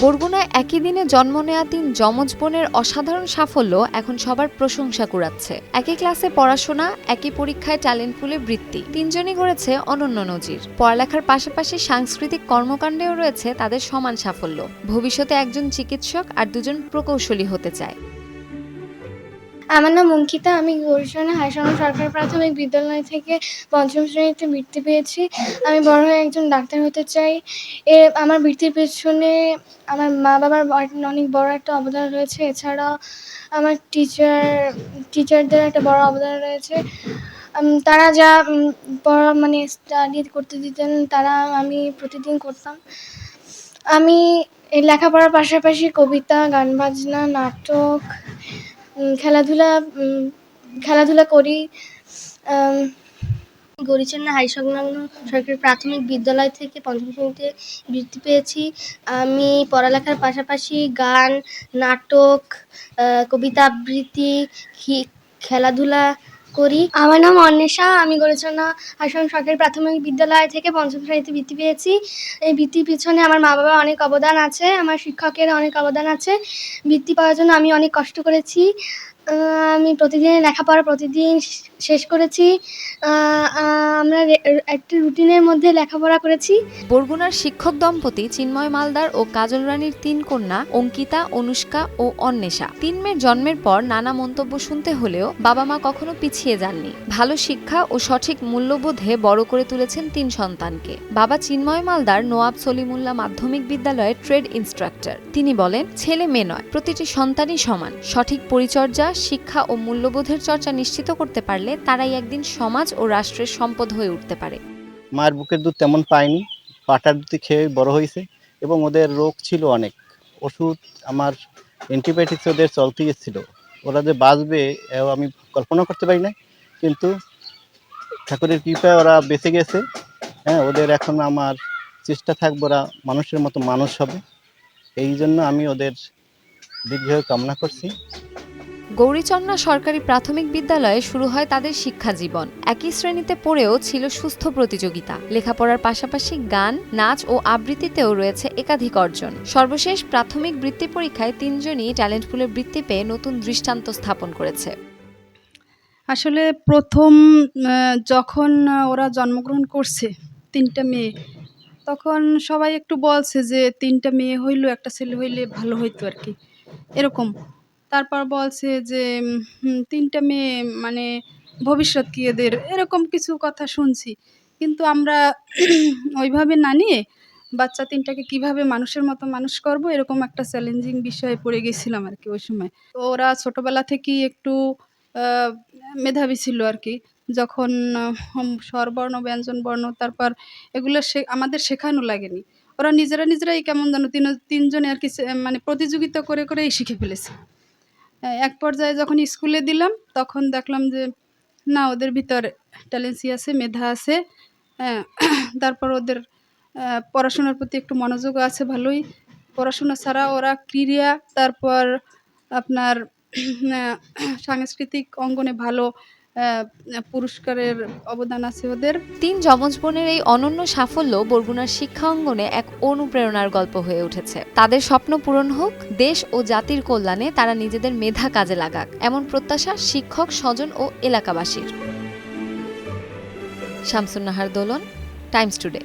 বরগুনায় একই দিনে জন্ম নেয়া ৩ যমজ বোনের অসাধারণ সাফল্য এখন সবার প্রশংসা কুড়াচ্ছে। একই ক্লাসে পড়াশোনা, একই পরীক্ষায় ট্যালেন্ট পুলে বৃত্তি, তিনজনই গড়েছে অনন্য নজির। পড়ালেখার পাশাপাশি সাংস্কৃতিক কর্মকাণ্ডেও রয়েছে তাদের সমান সাফল্য। ভবিষ্যতে একজন চিকিৎসক আর দুজন প্রকৌশলী হতে চায়। আমার নাম অঙ্কিতা। আমি গৌরীচরণে হাইসংঘ সরকারি প্রাথমিক বিদ্যালয় থেকে পঞ্চম শ্রেণীতে বৃত্তি পেয়েছি। আমি বড় হয়ে একজন ডাক্তার হতে চাই। আমার বৃত্তির পেছনে আমার মা বাবার অনেক বড় একটা অবদান রয়েছে। এছাড়াও আমার টিচারদের একটা বড় অবদান রয়েছে। তারা যা স্টাডি করতে দিতেন আমি প্রতিদিন করতাম। আমি এই লেখাপড়ার পাশাপাশি কবিতা, গান বাজনা, নাটক, খেলাধুলা করি। গৌরীচরণ হাইসংলগ্ন সরকারি প্রাথমিক বিদ্যালয় থেকে পঞ্চম শ্রেণীতে বৃত্তি পেয়েছি। আমি পড়ালেখার পাশাপাশি গান, নাটক, কবিতা আবৃত্তি, খেলাধুলা করি। আমার নাম অন্বেষা। আমি গৌরীচরণ হাইসংঘ সরকারি প্রাথমিক বিদ্যালয় থেকে পঞ্চম শ্রেণীতে বৃত্তি পেয়েছি। এই বৃত্তির পিছনে আমার মা বাবার অনেক অবদান আছে, আমার শিক্ষকের অনেক অবদান আছে। বৃত্তি পাওয়ার জন্য আমি অনেক কষ্ট করেছি। আমি প্রতিদিন লেখাপড়া শেষ করেছি। আমরা একটা রুটিনের মধ্যে লেখাপড়া করেছি। বরগুনার শিক্ষক দম্পতি চিন্ময় মালদার ও কাজল রানীর ৩ কন্যা অঙ্কিতা, অনুষ্কা ও অন্বেষা। ৩ মেয়ের জন্মের পর নানা মন্তব্য শুনতে হলেও বাবা মা কখনো পিছিয়ে যাননি। ভালো শিক্ষা ও সঠিক মূল্যবোধে বড় করে তুলেছেন ৩ সন্তানকে। বাবা চিন্ময় মালদার নওয়াব সলিমুল্লাহ মাধ্যমিক বিদ্যালয়ের ট্রেড ইন্সট্রাক্টর। তিনি বলেন, ছেলে মেয়ে নয়, প্রতিটি সন্তানই সমান। সঠিক পরিচর্যা, শিক্ষা ও মূল্যবোধের চর্চা নিশ্চিত করতে পারলে তারাই একদিন সমাজ ও রাষ্ট্রের সম্পদ হয়ে উঠতে পারে। মায়ের বুকের দুধ তেমন পায়নি, পাটার দুধ খেয়ে বড় হয়েছে এবং ওদের রোগ ছিল অনেক। ওষুধ, আমার অ্যান্টিবায়োটিক্স ওদের চলতেই ছিল। ওরা যে বাঁচবে আমি কল্পনা করতে পারি না, কিন্তু ঠাকুরের কৃপায় ওরা বেঁচে গেছে। ওদের এখন আমার চেষ্টা থাকবে ওরা মানুষের মতো মানুষ হবে। এই জন্য আমি ওদের দীর্ঘায়ু কামনা করছি। গৌরীচন্না সরকারি প্রাথমিক বিদ্যালয়ে শুরু হয় তাদের শিক্ষা জীবন। একই শ্রেণীতে পড়েও ছিল সুস্থ প্রতিযোগিতা। লেখাপড়ার পাশাপাশি গান, নাচ ও আবৃত্তিতেও রয়েছে একাধিক অর্জন। সর্বশেষ প্রাথমিক বৃত্তি পরীক্ষায় ৩ জনই ট্যালেন্ট পুলে বৃত্তি পেয়ে নতুন দৃষ্টান্ত স্থাপন করেছে। আসলে প্রথম যখন ওরা জন্মগ্রহণ করছে ৩টা মেয়ে, তখন সবাই একটু বলছে যে ৩টা মেয়ে হইলেও একটা ছেলে হইলে ভালো হইতো আর কি, এরকম। তারপর বলছে যে ৩টা মেয়ে মানে ভবিষ্যৎ কি এদের, এরকম কিছু কথা শুনছি। কিন্তু আমরা ওইভাবে না নিয়ে বাচ্চা ৩টাকে কিভাবে মানুষের মতো মানুষ করব, এরকম একটা চ্যালেঞ্জিং বিষয়ে পড়ে গেছিলাম আর কি ওই সময়। তো ওরা ছোটোবেলা থেকেই একটু মেধাবী ছিল আর কি। যখন স্বরবর্ণ, ব্যঞ্জনবর্ণ, তারপর এগুলো আমাদের শেখানো লাগেনি। ওরা নিজেরাই কেমন যেন তিনজনে আর কি মানে প্রতিযোগিতা করেই শিখে ফেলেছে। এক পর্যায়ে যখন স্কুলে দিলাম তখন দেখলাম যে না, ওদের ভিতর ট্যালেন্সি আছে, মেধা আছে। তারপর ওদের পড়াশোনার প্রতি একটু মনোযোগও আছে ভালোই। পড়াশোনা ছাড়া ওরা ক্রীড়া, তারপর আপনার সাংস্কৃতিক অঙ্গনে ভালো পুরস্কারের অবদান আছে ওদের। ৩ যমজ বোনের এই অনন্য সাফল্য বরগুনার শিক্ষা অঙ্গনে এক অনুপ্রেরণার গল্প হয়ে উঠেছে। তাদের স্বপ্ন পূরণ হোক, দেশ ও জাতির কল্যাণে তারা নিজেদের মেধা কাজে লাগাক, এমন প্রত্যাশা শিক্ষক, স্বজন ও এলাকাবাসীর। শামসুন নাহার দোলন, টাইমস টুডে।